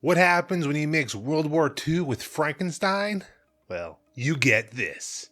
What happens when you mix World War II with Frankenstein? Well, you get this.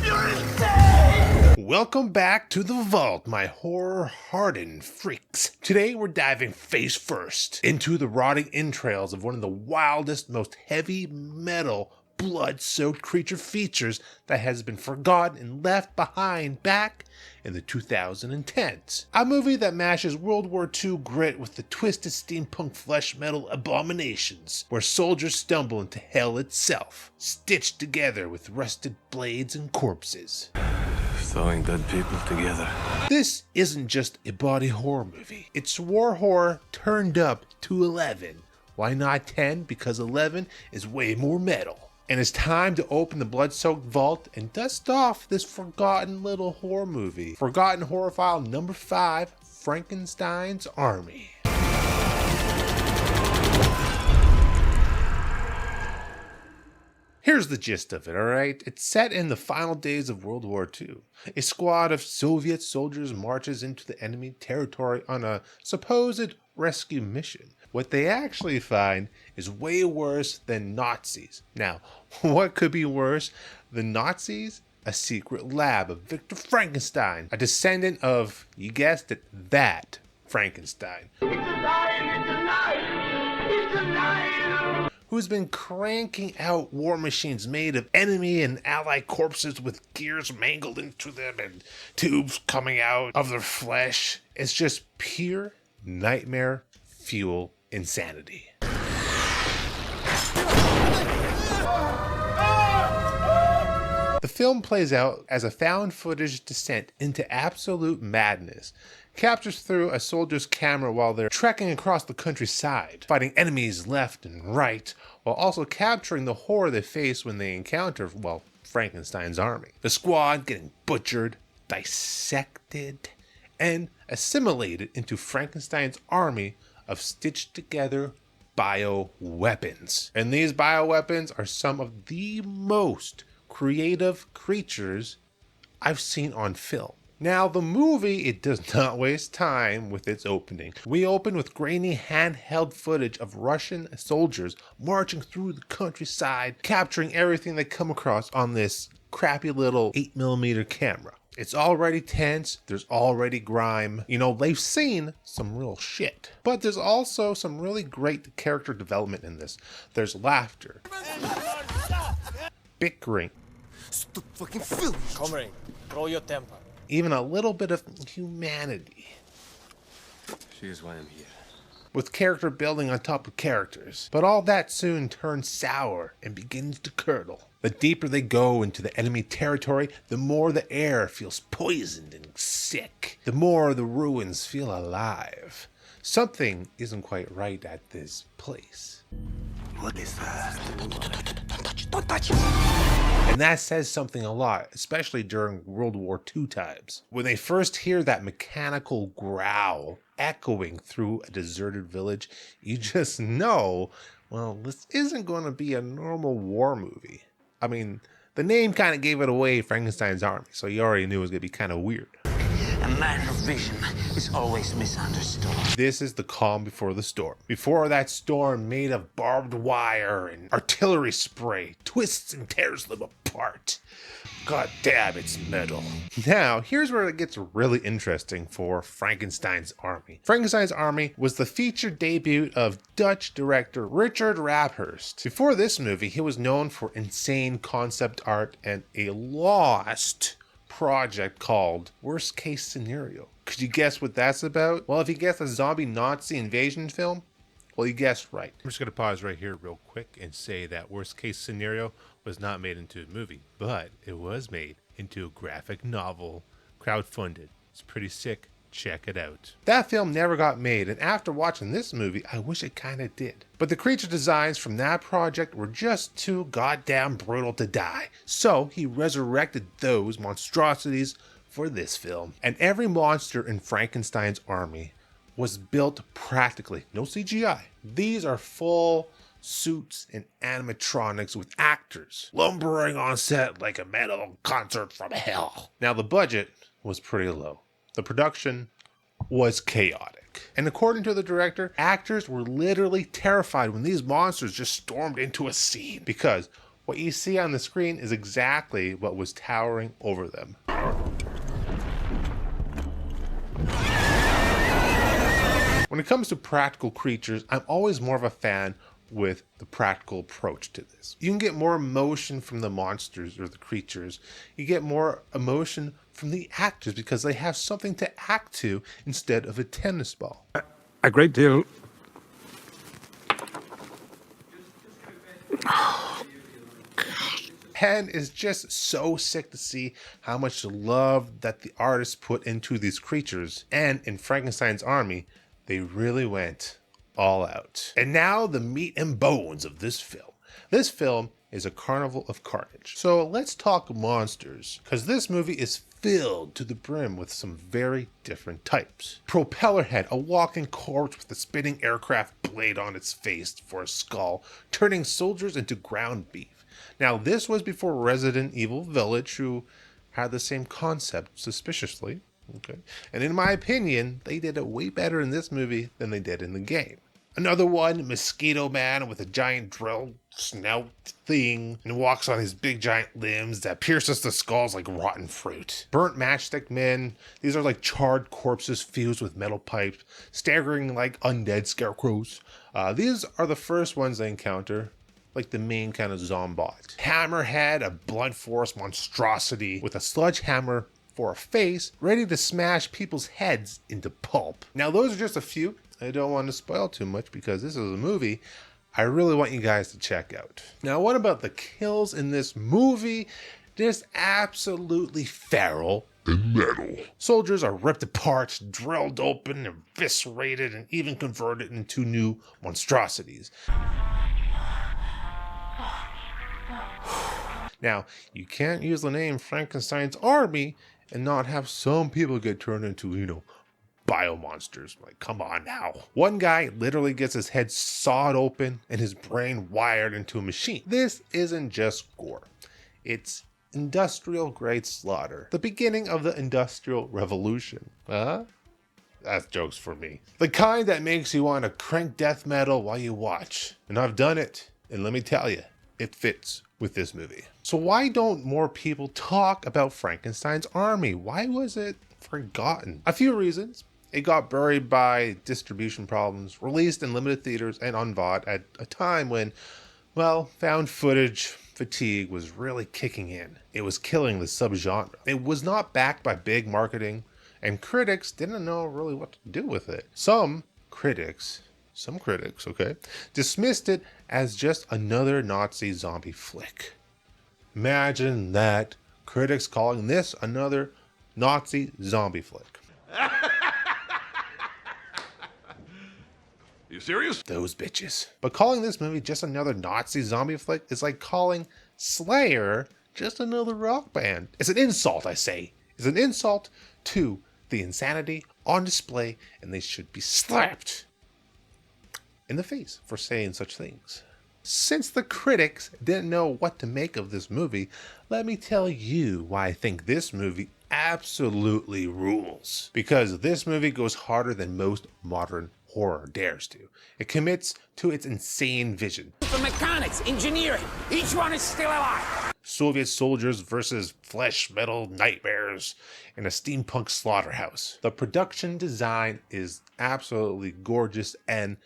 You're insane! Welcome back to the vault, my horror-hardened freaks. Today we're diving face first into the rotting entrails of one of the wildest, most heavy metal, blood-soaked creature features that has been forgotten and left behind back in the 2010s. A movie that mashes World War II grit with the twisted steampunk flesh metal abominations, where soldiers stumble into hell itself, stitched together with rusted blades and corpses. Sewing dead people together. This isn't just a body horror movie. It's war horror turned up to 11. Why not 10? Because 11 is way more metal. And it's time to open the blood-soaked vault and dust off this forgotten little horror movie. Forgotten Horror File number 5, Frankenstein's Army. Here's the gist of it, alright? It's set in the final days of World War II. A squad of Soviet soldiers marches into the enemy territory on a supposed rescue mission. What they actually find is way worse than Nazis. Now, what could be worse than Nazis? A secret lab of Victor Frankenstein, a descendant of, you guessed it, that Frankenstein. It's alive! It's alive! It's alive! Who's been cranking out war machines made of enemy and ally corpses with gears mangled into them and tubes coming out of their flesh. It's just pure nightmare fuel insanity. The film plays out as a found footage descent into absolute madness, captures through a soldier's camera while they're trekking across the countryside, fighting enemies left and right, while also capturing the horror they face when they encounter, well, Frankenstein's army. The squad getting butchered, dissected, and assimilated into Frankenstein's army of stitched together bioweapons. And these bioweapons are some of the most creative creatures I've seen on film. Now, the movie, it does not waste time with its opening. We open with grainy handheld footage of Russian soldiers marching through the countryside, capturing everything they come across on this crappy little 8mm camera. It's already tense, there's already grime. You know, they've seen some real shit. But there's also some really great character development in this. There's laughter, bickering, Stop fucking filming. Comrade, control your temper. even a little bit of humanity, She is why I'm here. with character building on top of characters. But all that soon turns sour and begins to curdle. The deeper they go into the enemy territory, the more the air feels poisoned and sick. The more the ruins feel alive. Something isn't quite right at this place. What is that? Don't touch! And that says something a lot, especially during World War II times. When they first hear that mechanical growl echoing through a deserted village, you just know, well, this isn't going to be a normal war movie. I mean, the name kind of gave it away, Frankenstein's Army, so you already knew it was going to be kind of weird. A man of vision is always misunderstood. This is the calm before the storm. Before that storm made of barbed wire and artillery spray twists and tears them apart. God damn, it's metal. Now, here's where it gets really interesting for Frankenstein's Army. Frankenstein's Army was the feature debut of Dutch director Richard Raphurst. Before this movie, he was known for insane concept art and a lost project called Worst Case Scenario. Could you guess what that's about? Well, if you guessed a zombie Nazi invasion film, well, you guessed right. I'm just going to pause right here real quick and say that Worst Case Scenario was not made into a movie, but it was made into a graphic novel, crowdfunded. It's pretty sick. Check it out. That film never got made, and after watching this movie, I wish it kind of did. But the creature designs from that project were just too goddamn brutal to die. So he resurrected those monstrosities for this film. And every monster in Frankenstein's Army was built practically, no CGI. These are full suits and animatronics with actors lumbering on set like a metal concert from hell. Now the budget was pretty low. The production was chaotic. look. And according to the director, actors were literally terrified when these monsters just stormed into a scene, because what you see on the screen is exactly what was towering over them. When it comes to practical creatures, I'm always more of a fan with the practical approach to this. You can get more emotion from the monsters or the creatures. You get more emotion from the actors because they have something to act to instead of a tennis ball. A great deal. And it's just so sick to see how much love that the artists put into these creatures. And in Frankenstein's army, they really went all out. And now the meat and bones of this film. This film is a carnival of carnage. So let's talk monsters, because this movie is filled to the brim with some very different types. Propellerhead, a walking corpse with a spinning aircraft blade on its face for a skull, turning soldiers into ground beef. Now this was before Resident Evil Village, who had the same concept, suspiciously. Okay. And in my opinion, they did it way better in this movie than they did in the game. Another one, Mosquito Man with a giant drill snout thing and walks on his big giant limbs that pierces the skulls like rotten fruit. Burnt Matchstick Men, these are like charred corpses fused with metal pipes, staggering like undead scarecrows. These are the first ones they encounter, like the main kind of zombot. Hammerhead, a blunt force monstrosity with a sledgehammer for a face, ready to smash people's heads into pulp. Now those are just a few. I don't want to spoil too much because this is a movie I really want you guys to check out. Now what about the kills in this movie? Just absolutely feral and metal. Soldiers are ripped apart, drilled open, eviscerated, and even converted into new monstrosities. Now, you can't use the name Frankenstein's army and not have some people get turned into, biomonsters. Like, come on now. One guy literally gets his head sawed open and his brain wired into a machine. This isn't just gore. It's industrial grade slaughter. The beginning of the Industrial Revolution. That's jokes for me. The kind that makes you want to crank death metal while you watch. And I've done it. And let me tell you, it fits with this movie. So why don't more people talk about Frankenstein's army? Why was it forgotten? A few reasons. It got buried by distribution problems, released in limited theaters and on VOD at a time when, well, found footage fatigue was really kicking in. It was killing the subgenre. It was not backed by big marketing, and critics didn't know really what to do with it. Some critics, okay, dismissed it as just another Nazi zombie flick. Imagine that, critics calling this another Nazi zombie flick. You serious? Those bitches. But calling this movie just another Nazi zombie flick is like calling Slayer just another rock band. It's an insult, I say. It's an insult to the insanity on display, and they should be slapped in the face for saying such things. Since the critics didn't know what to make of this movie, let me tell you why I think this movie absolutely rules. Because this movie goes harder than most modern horror dares to. It commits to its insane vision. The mechanics, engineering, each one is still alive. Soviet soldiers versus flesh metal nightmares in a steampunk slaughterhouse. The production design is absolutely gorgeous and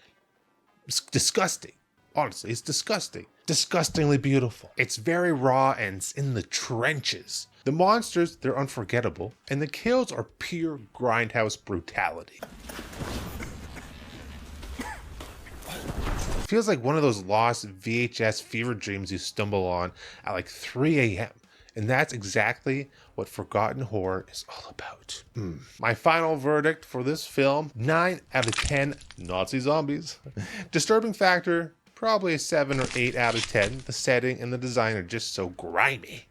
disgusting. Honestly, it's disgusting. Disgustingly beautiful. It's very raw and it's in the trenches. The monsters, they're unforgettable, and the kills are pure grindhouse brutality. Feels like one of those lost VHS fever dreams you stumble on at like 3 a.m. And that's exactly what Forgotten Horror is all about. My final verdict for this film, 9 out of 10 Nazi zombies. Disturbing factor, probably a 7 or 8 out of 10. The setting and the design are just so grimy.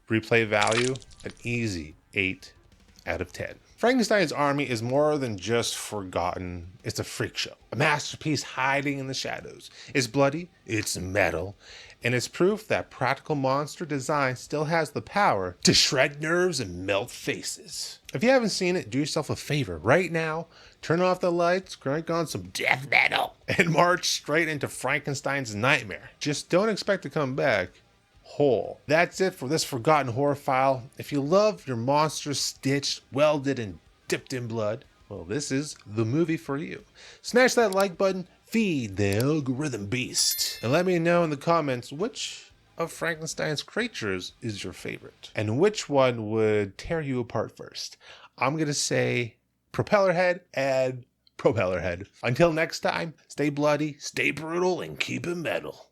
Replay value, an easy 8 out of 10. Frankenstein's army is more than just forgotten. It's a freak show, a masterpiece hiding in the shadows. It's bloody, it's metal, and it's proof that practical monster design still has the power to shred nerves and melt faces. If you haven't seen it, do yourself a favor right now. Turn off the lights, crank on some death metal, and march straight into Frankenstein's nightmare. Just don't expect to come back whole. That's it for this forgotten horror file. If you love your monsters stitched, welded, and dipped in blood, well, this is the movie for you. Smash that like button, feed the algorithm beast, and let me know in the comments which of Frankenstein's creatures is your favorite, and which one would tear you apart first. I'm gonna say propeller head and propeller head. Until next time, stay bloody, stay brutal, and keep it metal.